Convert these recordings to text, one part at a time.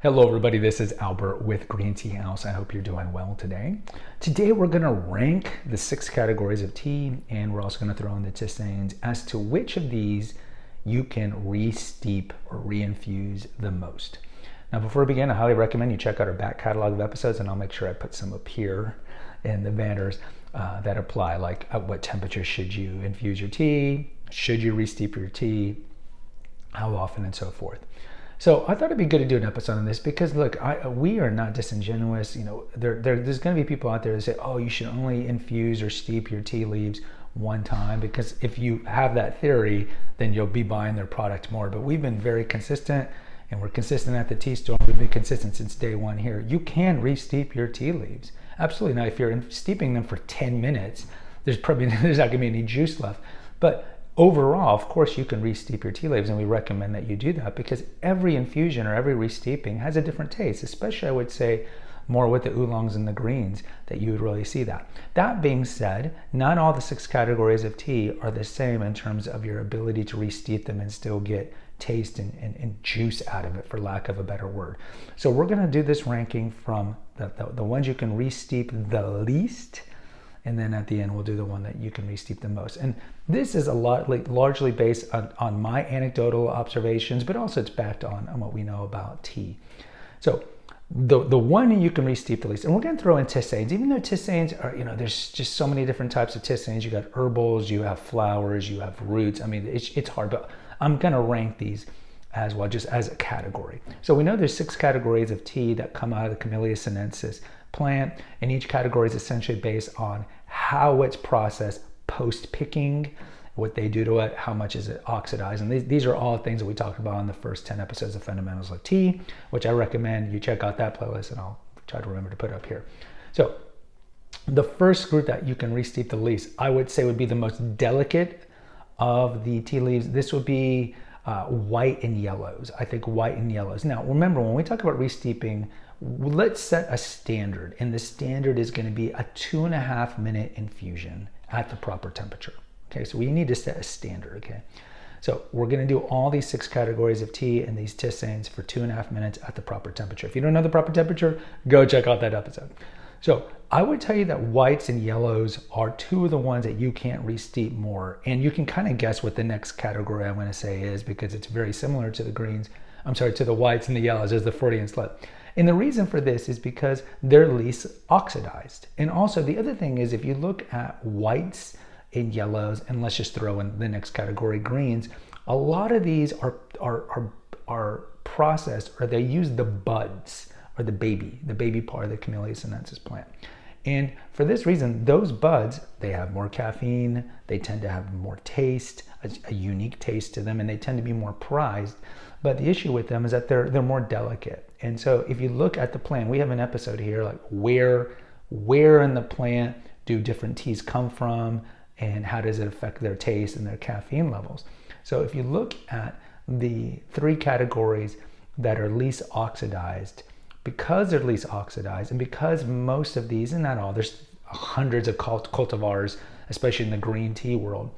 Hello everybody, this is Albert with Green Tea House. I hope you're doing well today. Today we're going to rank the 6 categories of tea, and we're also going to throw in the tisanes as to which of these you can re-steep or re-infuse the most. Now before we begin, I highly recommend you check out our back catalog of episodes, and I'll make sure I put some up here in the banners that apply, like at what temperature should you infuse your tea, should you re-steep your tea, how often, and so forth. So I thought it'd be good to do an episode on this because look, we are not disingenuous. You know, there's going to be people out there that say, oh, you should only infuse or steep your tea leaves one time, because if you have that theory, then you'll be buying their product more. But we've been very consistent, and we're consistent at the tea store. We've been consistent since day one here. You can re-steep your tea leaves. Absolutely. Now, if you're steeping them for 10 minutes, there's not going to be any juice left. But overall, of course, you can re-steep your tea leaves, and we recommend that you do that because every infusion or every re-steeping has a different taste, especially I would say more with the oolongs and the greens that you would really see that. That being said, not all the 6 categories of tea are the same in terms of your ability to re-steep them and still get taste and juice out of it, for lack of a better word. So we're going to do this ranking from the ones you can re-steep the least, and then at the end, we'll do the one that you can re-steep the most. And this is largely based on my anecdotal observations, but also it's backed on what we know about tea. So the one you can re-steep the least, and we're going to throw in tisanes, even though tisanes are, there's just so many different types of tisanes. You got herbals, you have flowers, you have roots. I mean, it's hard, but I'm going to rank these as well, just as a category. So we know there's 6 categories of tea that come out of the Camellia sinensis plant, and each category is essentially based on how it's processed post-picking, what they do to it, how much is it oxidized. And these are all things that we talked about in the first 10 episodes of Fundamentals of Tea, which I recommend you check out that playlist, and I'll try to remember to put up here. So the first group that you can re-steep the least, I would say, would be the most delicate of the tea leaves. This would be white and yellows. I think white and yellows. Now, remember, when we talk about re-steeping, let's set a standard, and the standard is going to be a 2.5 minute infusion at the proper temperature. Okay, so we need to set a standard. Okay, so we're going to do all these 6 categories of tea and these tisanes for 2.5 minutes at the proper temperature. If you don't know the proper temperature, go check out that episode. So I would tell you that whites and yellows are 2 of the ones that you can't re-steep more, and you can kind of guess what the next category I'm going to say is, because it's very similar to the greens. I'm sorry, to the whites and the yellows. There's the Freudian slip. And the reason for this is because they're least oxidized. And also the other thing is, if you look at whites and yellows, and let's just throw in the next category, greens, a lot of these are processed, or they use the buds, or the baby part of the Camellia sinensis plant. And for this reason, those buds, they have more caffeine, they tend to have more taste, a unique taste to them, and they tend to be more prized. But the issue with them is that they're more delicate. And so if you look at the plant, we have an episode here, like where in the plant do different teas come from, and how does it affect their taste and their caffeine levels. So if you look at the 3 categories that are least oxidized, because they're least oxidized, and because most of these, and not all, there's hundreds of cultivars, especially in the green tea world,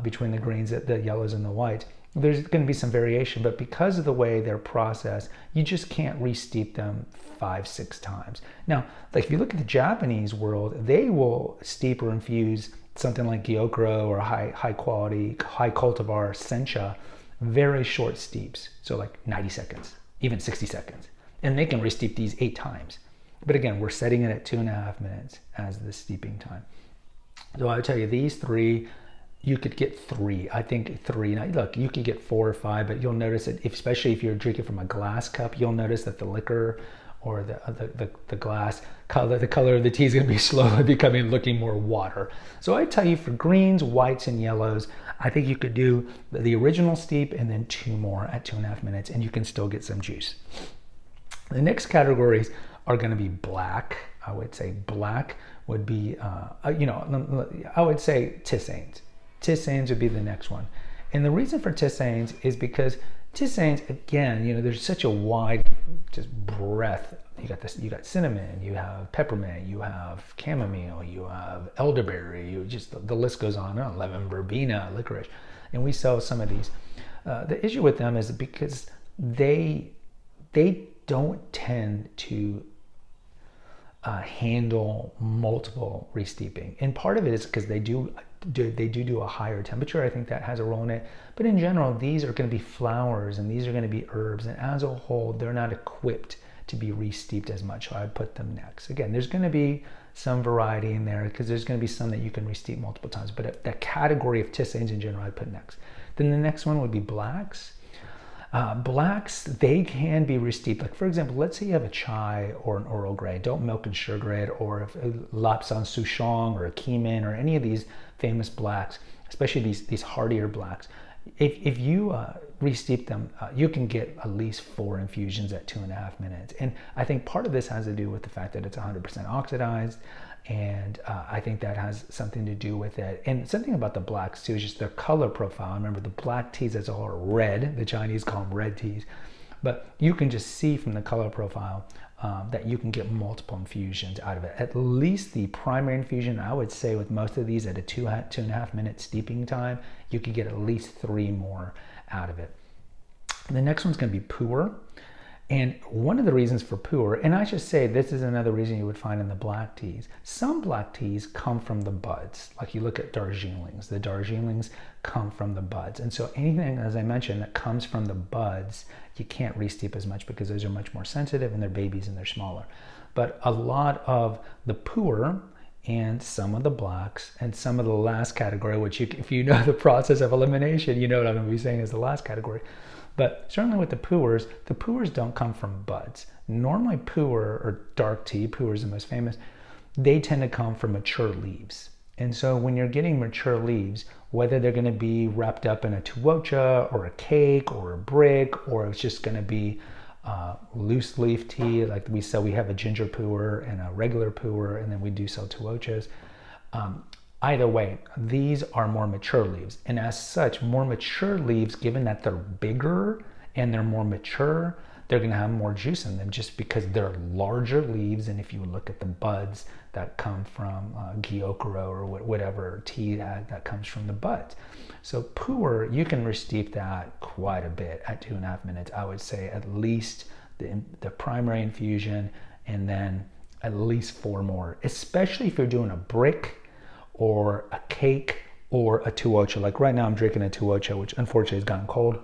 between the greens, the yellows, and the whites, there's going to be some variation, but because of the way they're processed, you just can't re-steep them 5-6 times. Now, like if you look at the Japanese world, they will steep or infuse something like gyokuro or high quality, high cultivar sencha, very short steeps, so like 90 seconds, even 60 seconds. And they can re-steep these 8 times. But again, we're setting it at 2.5 minutes as the steeping time. So I'll tell you, these 3, you could get 3. I think 3. Now, look, you could get 4 or 5, but you'll notice that, especially if you're drinking from a glass cup, you'll notice that the liquor or the glass color, the color of the tea is going to be slowly looking more water. So I tell you, for greens, whites, and yellows, I think you could do the original steep and then 2 more at 2.5 minutes, and you can still get some juice. The next categories are going to be black. I would say black would be, I would say tisanes. Tisanes would be the next one. And the reason for tisanes is because tisanes, again, there's such a wide just breadth. You got cinnamon, you have peppermint, you have chamomile, you have elderberry, the list goes on, lemon, verbena, licorice. And we sell some of these. The issue with them is because they don't tend to handle multiple re-steeping, and part of it is because they do a higher temperature. I think that has a role in it, but in general these are going to be flowers and these are going to be herbs, and as a whole they're not equipped to be re-steeped as much, so I'd put them next. Again, there's going to be some variety in there because there's going to be some that you can re-steep multiple times, but that category of tisanes in general I'd put next. Then the next one would be blacks. Blacks, they can be re-steeped. Like for example, let's say you have a chai or an Earl Grey. Don't milk and sugar it, or if Lapsang Souchong or a Keeman or any of these famous blacks, especially these hardier blacks. If you re-steep them, you can get at least 4 infusions at 2.5 minutes. And I think part of this has to do with the fact that it's 100% oxidized, and I think that has something to do with it. And something about the blacks too is just their color profile. Remember, the black teas as a whole are red. The Chinese call them red teas, but you can just see from the color profile that you can get multiple infusions out of it. At least the primary infusion, I would say with most of these at a 2.5 minute steeping time, you could get at least 3 more out of it. The next one's going to be pu'er. And one of the reasons for pu'er, and I should say this is another reason you would find in the black teas, some black teas come from the buds. Like you look at Darjeelings, the Darjeelings come from the buds. And so anything, as I mentioned, that comes from the buds, you can't re-steep as much because those are much more sensitive and they're babies and they're smaller. But a lot of the pu'er and some of the blacks and some of the last category, which if you know the process of elimination, you know what I'm going to be saying is the last category. But certainly with the pu'ers don't come from buds. Normally pu'er, or dark tea, pu'er is the most famous, they tend to come from mature leaves. And so when you're getting mature leaves, whether they're going to be wrapped up in a tuocha or a cake or a brick, or it's just going to be loose leaf tea, like we sell, we have a ginger pu'er and a regular pu'er, and then we do sell tuochas. Either way, these are more mature leaves. And as such, more mature leaves, given that they're bigger and they're more mature, they're going to have more juice in them just because they're larger leaves. And if you look at the buds that come from gyokuro or whatever tea that comes from the buds. So pu'er, you can re-steep that quite a bit at 2.5 minutes. I would say at least the primary infusion and then at least 4 more, especially if you're doing a brick or a cake or a tuocha. Like right now I'm drinking a tuocha, which unfortunately has gotten cold.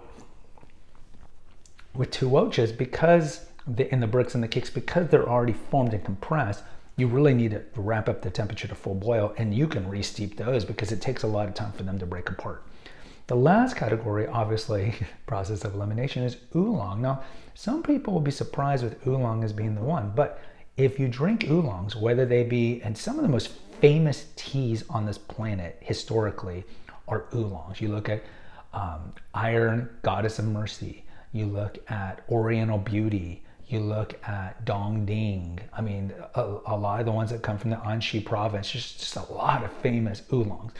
With tuochas, because in the bricks and the cakes, because they're already formed and compressed, you really need to ramp up the temperature to full boil, and you can re-steep those because it takes a lot of time for them to break apart. The last category, obviously, process of elimination, is oolong. Now, some people will be surprised with oolong as being the one, but if you drink oolongs, whether they be, and some of the most famous teas on this planet historically are oolongs. You look at Iron Goddess of Mercy, you look at Oriental Beauty, you look at Dong Ding. I mean, a lot of the ones that come from the Anxi province, just a lot of famous oolongs.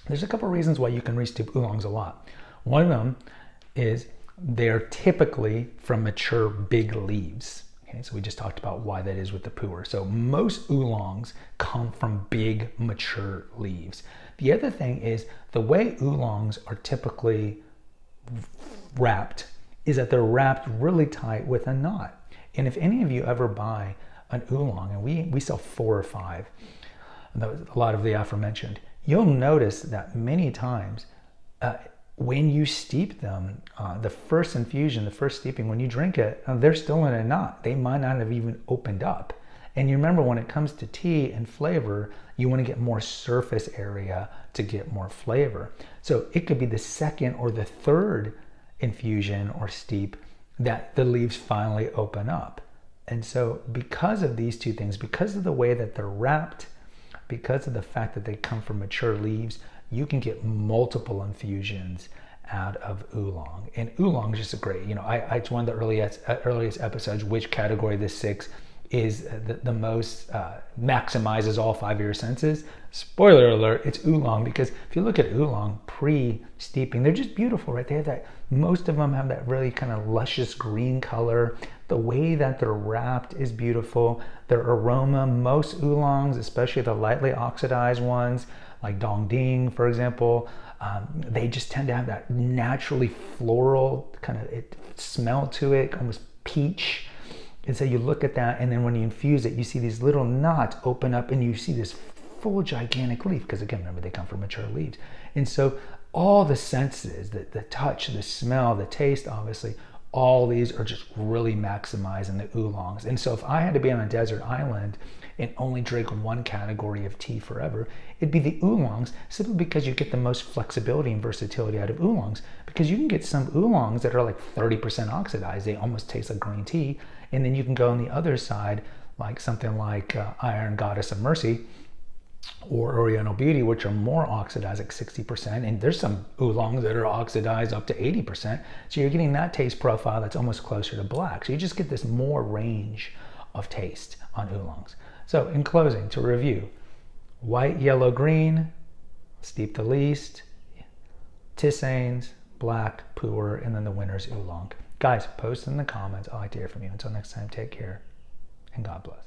There's a couple of reasons why you can re-steep oolongs a lot. One of them is they're typically from mature big leaves. Okay, so we just talked about why that is with the pu'er. So most oolongs come from big mature leaves. The other thing is the way oolongs are typically wrapped is that they're wrapped really tight with a knot. And if any of you ever buy an oolong, and we sell 4 or 5, a lot of the aforementioned, you'll notice that many times when you steep them, the first infusion, the first steeping, when you drink it, they're still in a knot. They might not have even opened up. And you remember when it comes to tea and flavor, you want to get more surface area to get more flavor. So it could be the second or the third infusion or steep that the leaves finally open up. And so because of these two things, because of the way that they're wrapped, because of the fact that they come from mature leaves, you can get multiple infusions out of oolong. And oolong is just a great, it's one of the earliest episodes, which category of the 6 is the most, maximizes all 5 of your senses. Spoiler alert, it's oolong, because if you look at oolong pre-steeping, they're just beautiful, right? They have that, most of them have that really kind of luscious green color. The way that they're wrapped is beautiful. Their aroma, most oolongs, especially the lightly oxidized ones, like Dong Ding, for example, they just tend to have that naturally floral kind of smell to it, almost peach. And so you look at that, and then when you infuse it, you see these little knots open up, and you see this full gigantic leaf, because again, remember, they come from mature leaves. And so all the senses, the touch, the smell, the taste, obviously, all these are just really maximized in the oolongs. And so if I had to be on a desert island and only drink one category of tea forever, it'd be the oolongs, simply because you get the most flexibility and versatility out of oolongs, because you can get some oolongs that are like 30% oxidized. They almost taste like green tea. And then you can go on the other side, like something like Iron Goddess of Mercy or Oriental Beauty, which are more oxidized, like 60%. And there's some oolongs that are oxidized up to 80%. So you're getting that taste profile that's almost closer to black. So you just get this more range of taste on oolongs. So in closing, to review, white, yellow, green, steep the least, tisanes, black, pu'er, and then the winner's oolong. Guys, post in the comments. I'd like to hear from you. Until next time, take care, and God bless.